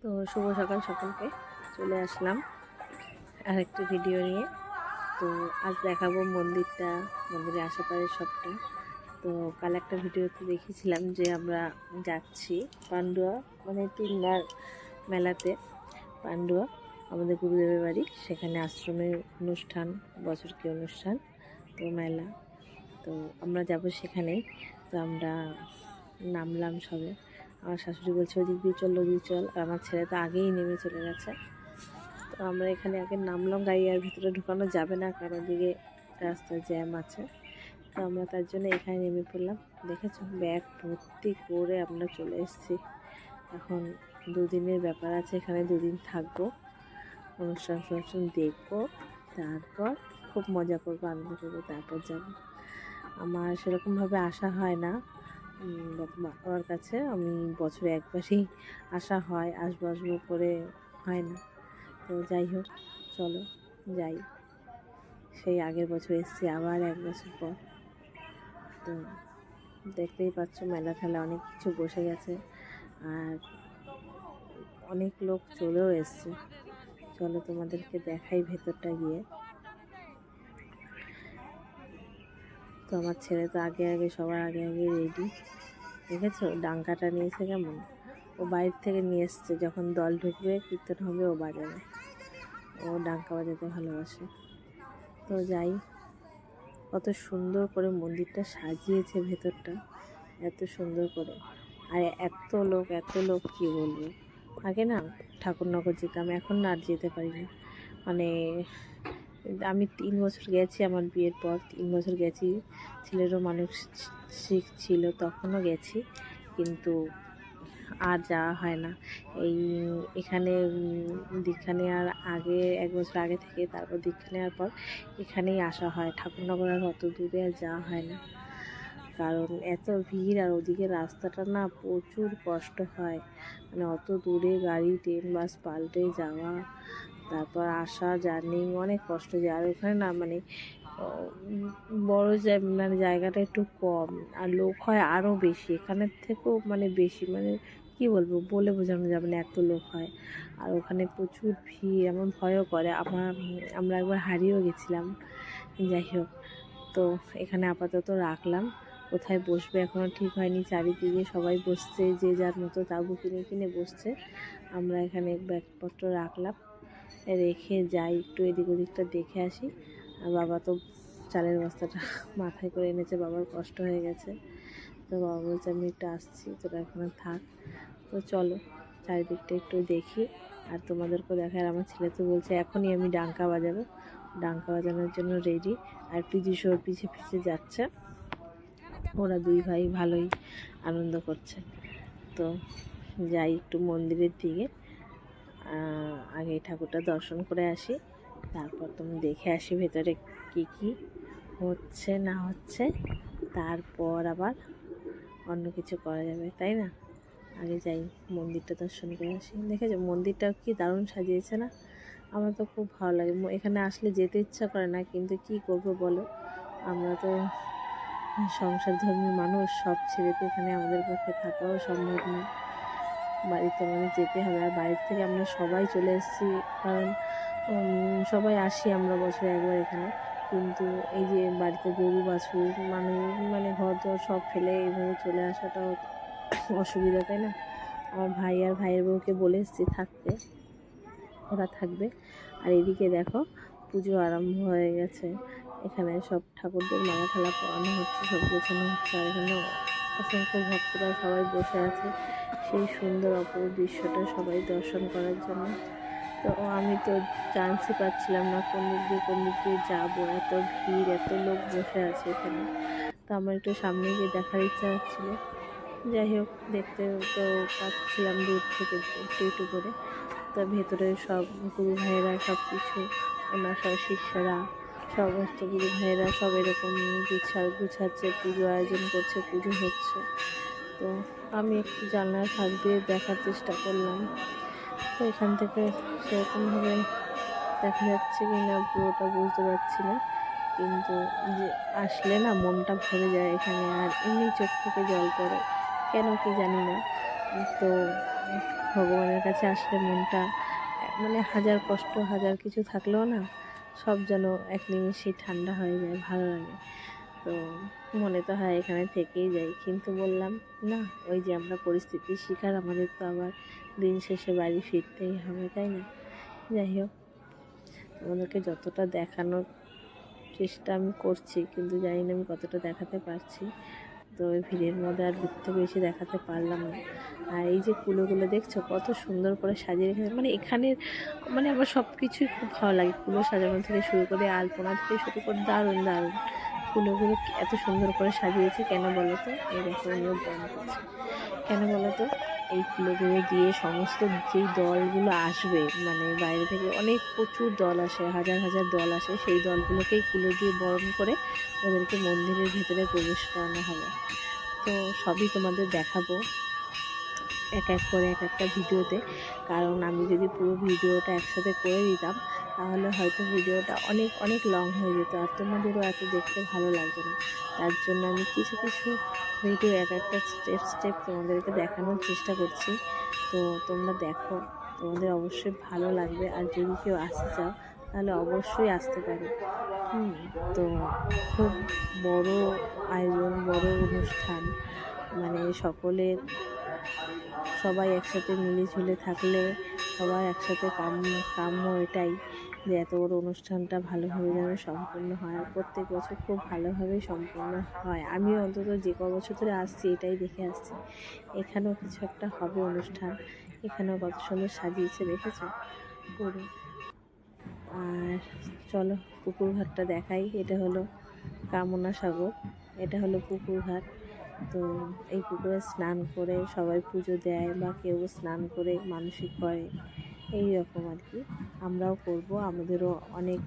তো শুভ সকাল সকলকে, চলে আসলাম আরেকটি ভিডিও নিয়ে। তো আজ দেখাবো মন্দিরের আশেপাশে সবটা। তো কাল একটা ভিডিওতে দেখেছিলাম যে আমরা যাচ্ছি পান্ডুয়া, মানে 3 বার মেলাতে। পান্ডুয়া আমাদের গুরুদেবের বাড়ি, সেখানে আশ্রমের অনুষ্ঠান, বছরকী অনুষ্ঠান, তো মেলা। তো আমরা যাব সেখানেই। তো আমরা নামলাম সবে। আমার শাশুড়ি বলছে ওদিক দিয়ে চল, ওদিক চল, আর আমার ছেলে তো আগেই নেমে চলে গেছে। তো আমরা এখানে আগে নামলাম, গাড়ি আর ভিতরে ঢুকানো যাবে না কারণ ওদিকে রাস্তায় জ্যাম আছে। তো আমরা তার জন্য এখানে নেমে পড়লাম। দেখেছো, ব্যাগ ভর্তি করে আমরা চলে এসেছি। এখন 2 দিনের ব্যাপার আছে, এখানে 2 দিন থাকবো, অনুষ্ঠান দেখবো, তারপর খুব মজা করবো, আনন্দ করবো, তারপর যাব। আমার সেরকমভাবে আসা হয় না বাবার কাছে। আমি বছরে একবারই আসা হয়, আসবো করে হয় না। তো যাই হোক, চলো যাই। সেই আগের বছর এসেছি, আবার 1 বছর পর। তো দেখতেই পাচ্ছ, মেলা ঠেলা অনেক কিছু বসে গেছে, আর অনেক লোক চলেও এসছে। চলো তোমাদেরকে দেখাই ভেতরটা গিয়ে। তো আমার ছেলে তো সবার আগে রেডি। দেখেছো ডাঙ্কাটা নিয়েছে কেমন? ও বাইরে থেকে নিয়ে এসছে, যখন দল ঢুকবে, কীর্তন হবে, ও বাজাবে। ও ডাঙ্কা বাজাতে ভালোবাসে। তো যাই, কত সুন্দর করে মন্দিরটা সাজিয়েছে, ভেতরটা এত সুন্দর করে। আর এত লোক কী বলবো। আগে না ঠাকুরনগর যেতাম, এখন না আর যেতে পারি না। মানে আমি 3 বছর গেছি, আমার বিয়ের পর 3 বছর গেছি। ছেলেরও মানসিক ছিল, তখনও গেছি, কিন্তু আর যাওয়া হয় না। এখানে দীক্ষা নেওয়ার আগে 1 বছর আগে থেকে, তারপর দীক্ষা নেওয়ার পর এখানেই আসা হয়। ঠাকুরনগর আর অত দূরে আর যাওয়া হয় না, কারণ এত ভিড়, আর ওদিকে রাস্তাটা না প্রচুর কষ্ট হয়। মানে অত দূরে গাড়ি, ট্রেন, বাস পাল্টে যাওয়া, তারপর আসা, জার্নি অনেক কষ্ট যায়। আর ওখানে না মানে বড় মানে জায়গাটা একটু কম, আর লোক হয় আরও বেশি, এখানের থেকেও মানে বেশি। মানে কি বলবো, বলে বোঝানো যাবে না, এত লোক হয়। আর ওখানে প্রচুর ভিড়, এমন ভয়ও করে। আমরা একবার হারিয়েও গেছিলাম। যাই হোক, তো এখানে আপাতত রাখলাম। কোথায় বসবে এখনও ঠিক হয়নি। চারিদিকে সবাই বসছে, যে যার মতো তাঁবু কিনে বসছে। আমরা এখানে ব্যাগপত্র রাখলাম, রেখে যাই, একটু এদিক ওদিকটা দেখে আসি। আর বাবা তো চালের বস্তাটা মাথায় করে এনেছে, বাবার কষ্ট হয়ে গেছে। তো বাবা বলছে আমি একটু আসছি, তোরা এখানে থাক। তো চলো চারিদিকটা একটু দেখি, আর তোমাদেরকেও দেখায়। আমার ছেলে তো বলছে এখনই আমি ডাঙ্কা বাজাবো, ডাঙ্কা বাজানোর জন্য রেডি। আর পিছু পিছে যাচ্ছে। ওরা 2 ভাই ভালোই আনন্দ করছে। তো যাই একটু মন্দিরের দিকে, আগে ঠাকুরটা দর্শন করে আসি, তারপর তুমি দেখে আসি ভেতরে কি হচ্ছে না হচ্ছে, তারপর আবার অন্য কিছু করা যাবে, তাই না? আগে যাই, মন্দিরটা দর্শন করে আসি। দেখেছো মন্দিরটা কি দারুণ সাজিয়েছে না? আমার তো খুব ভালো লাগে। এখানে আসলে যেতে ইচ্ছা করে না, কিন্তু কি করব বলো, আমরা তো সংসারধর্মী মানুষ, সব ছেড়ে তো এখানে আমাদের পক্ষে থাকাও সম্ভব না। বাড়িতে আমাদের যেতে হবে। আর বাড়ির থেকে আমরা সবাই চলে এসেছি, কারণ সবাই আসি আমরা বছরে একবার এখানে। কিন্তু এই যে বাড়িতে গরু বাছুর মানে ঘর দর সব ফেলে এইভাবে চলে আসাটাও অসুবিধা, তাই না? আমার ভাই আর ভাইয়ের বউকে বলে এসেছি থাকতে, ওরা থাকবে। আর এদিকে দেখো, পুজো আরম্ভ হয়ে গেছে। এখানে সব ঠাকুরদের মালা ঠালা পরানো হচ্ছে, সব গোছানো হচ্ছে। আর এখানে অসংখ্য ভক্তরা সবাই বসে আছে সেই সুন্দর অপরূপ দৃশ্যটা সবাই দর্শন করার জন্য। তো আমি তো চান্সই পাচ্ছিলাম না কোন দিক দিয়ে যাবো, এত ভিড়, এত লোক বসে আছে এখানে। তো আমার একটু সামনে গিয়ে দেখার ইচ্ছা হচ্ছিলো। যাই হোক, দেখতে তো পাচ্ছিলাম দূর থেকে একটু করে। তো ভেতরে সব গুরু ভাইয়েরা সব কিছু, ওনার সব শিষ্যরা, সমস্ত গুরু ভাইয়েরা সব এরকম গুছাচ্ছে, পুজো আয়োজন করছে, পুজো হচ্ছে। তো আমি একটু জানলার ফাঁক দিয়ে দেখার চেষ্টা করলাম। তো এখান থেকে সেরকমভাবে দেখা যাচ্ছে কি না পুরোটা বুঝতে পারছি না, কিন্তু যে আসলে না মনটা ভরে যায় এখানে। আর এমনি চোখ থেকে জল পড়ে, কেন কি জানি না। তো ভগবানের কাছে আসলে মনটা মানে হাজার কষ্ট হাজার কিছু থাকলেও না সব যেন এক নিমিষেই ঠান্ডা হয়ে যায়, ভালো লাগে। তো মনে তো হয় এখানে থেকেই যাই, কিন্তু বললাম না, ওই যে আমরা পরিস্থিতির শিকার, আমাদের তো আবার দিন শেষে বাড়ি ফিরতেই হবে, তাই না? যাই হোক, তোমাদেরকে যতটা দেখানোর চেষ্টা আমি করছি, কিন্তু জানি না আমি কতটা দেখাতে পারছি। তো ওই ভিড়ের মধ্যে আর দূর থেকে বেশি দেখাতে পারলাম না। আর এই যে কুলোগুলো দেখছো কত সুন্দর করে সাজিয়ে রেখেছে, মানে এখানের মানে আমার সব কিছুই খুব ভালো লাগে। কুলো সাজানো থেকে শুরু করে আলপনা থেকে শুরু করে দারুণ দারুণ কুলোগুলো এত সুন্দর করে সাজিয়েছে। কেন বলো তো? এই দেখো উনিও ব্যায়াম করছে। কেন বলো তো? এই কুলোগুলো দিয়ে সমস্ত যেই দলগুলো আসবে, মানে বাইরে থেকে অনেক প্রচুর দল আসে, হাজার হাজার দল আসে, সেই দলগুলোকেই কুলো দিয়ে বরণ করে ওদেরকে মন্দিরের ভিতরে প্রবেশ করানো হবে। তো সবই তোমাদের দেখাবো এক এক করে এক একটা ভিডিওতে, কারণ আমি যদি পুরো ভিডিওটা একসাথে করে দিতাম তাহলে হয়তো ভিডিওটা অনেক অনেক লং হয়ে যেত, আর তোমাদেরও এত দেখতে ভালো লাগতো না। তার জন্য আমি কিছু কিছু ভিডিও এক একটা স্টেপ স্টেপ তোমাদেরকে দেখানোর চেষ্টা করছি। তো তোমরা দেখো, তোমাদের অবশ্যই ভালো লাগবে। আর যদি কেউ আসতে চাও তাহলে অবশ্যই আসতে পারো। তো খুব বড় আয়োজন, বড় অনুষ্ঠান, মানে সকলের সবাই একসাথে মিলেঝুলে থাকলে সবাই একসাথে কাম্য এটাই যে এত বড় অনুষ্ঠানটা ভালোভাবে যেন সম্পূর্ণ হয়, আর প্রত্যেক বছর খুব ভালোভাবেই সম্পূর্ণ হয়। আমিও অন্তত যে ক বছর ধরে আসছি এটাই দেখে আসছি, এখানেও কিছু একটা হবে অনুষ্ঠান। এখানেও কত সুন্দর সাজিয়েছে, দেখেছো পুরো। আর চলো পুকুর ঘাটটা দেখাই। এটা হলো কামনা সাগর, এটা হলো পুকুর ঘাট। তো এই পুকুরে স্নান করে সবাই পুজো দেয়, বা কেউ স্নান করে মানসিক করে, এই রকম আর কি। আমরাও করব, আমাদেরও অনেক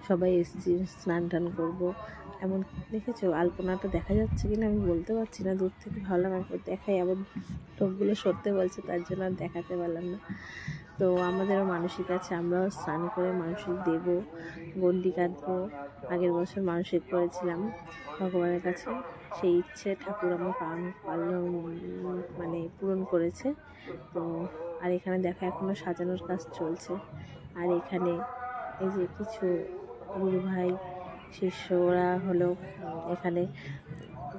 সবাই এসছি, স্নান টান করবো। এমন দেখেছো আলপনাটা দেখা যাচ্ছে কিনা আমি বলতে পারছি না, দূর থেকে ভাবলাম একবার দেখাই, আবার লোকগুলো সরতে বলছে, তার জন্য আর দেখাতে পারলাম না। তো আমাদেরও মানসিক আছে, আমরাও স্নান করে মানসিক দেব, গন্ডি কাটবো। আগের বছর মানসিক করেছিলাম ভগবানের কাছে, সেই ইচ্ছে ঠাকুর আমার মানে পূরণ করেছে। তো আর এখানে দেখা এখনও সাজানোর কাজ চলছে। আর এখানে এই যে কিছু গুরু ভাই শিষ্যরা হলো এখানে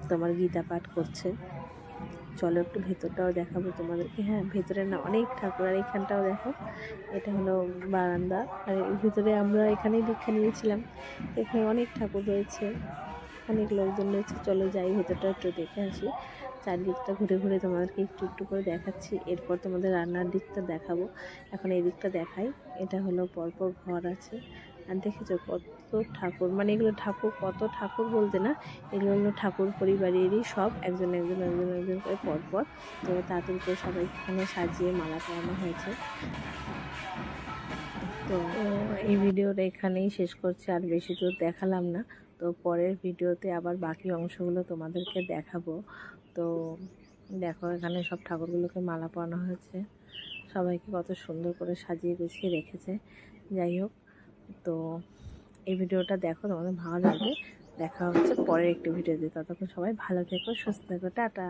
তোমার গীতা পাঠ করছে। চলো একটু ভেতরটাও দেখাবো তোমাদেরকে। হ্যাঁ, ভেতরে না অনেক ঠাকুর, আর এখানটাও দেখো, এটা হলো বারান্দা। আর এর ভিতরে আমরা এখানেই দীক্ষা নিয়েছিলাম, এখানে অনেক ঠাকুর রয়েছে, অনেক লোকজন রয়েছে। চলো যাই ভেতরটা একটু দেখে আসি, চারদিকটা ঘুরে ঘুরে তোমাদেরকে একটু একটু করে দেখাচ্ছি। এরপর তোমাদের রান্নার দিকটা দেখাবো, এখন এই দিকটা দেখাই। এটা হলো পরপর ঘর আছে, আর দেখেছো কত ঠাকুর, মানে এগুলো ঠাকুর, কত ঠাকুর বলতে না, এগুলো হলো ঠাকুর পরিবারেরই সব, একজন একজন একজন একজন করে পরপর। তো তাড়াতাড়ি করে সবাই এখানে সাজিয়ে মালা পরানো হয়েছে। তো এই ভিডিওটা এখানেই শেষ করছি, আর বেশি দূর দেখালাম না। তো পরের ভিডিওতে আবার বাকি অংশগুলো তোমাদেরকে দেখাবো। তো দেখো এখানে সব ঠাকুরগুলোকে মালা পরানো হয়েছে, সবাইকে কত সুন্দর করে সাজিয়ে গুছিয়ে রেখেছে। যাই হোক, তো এই ভিডিওটা দেখো, তোমাদের ভালো লাগবে। দেখা হচ্ছে পরের একটি ভিডিওতে, ততক্ষণ সবাই ভালো থেকো, সুস্থ থেকো, টাটা।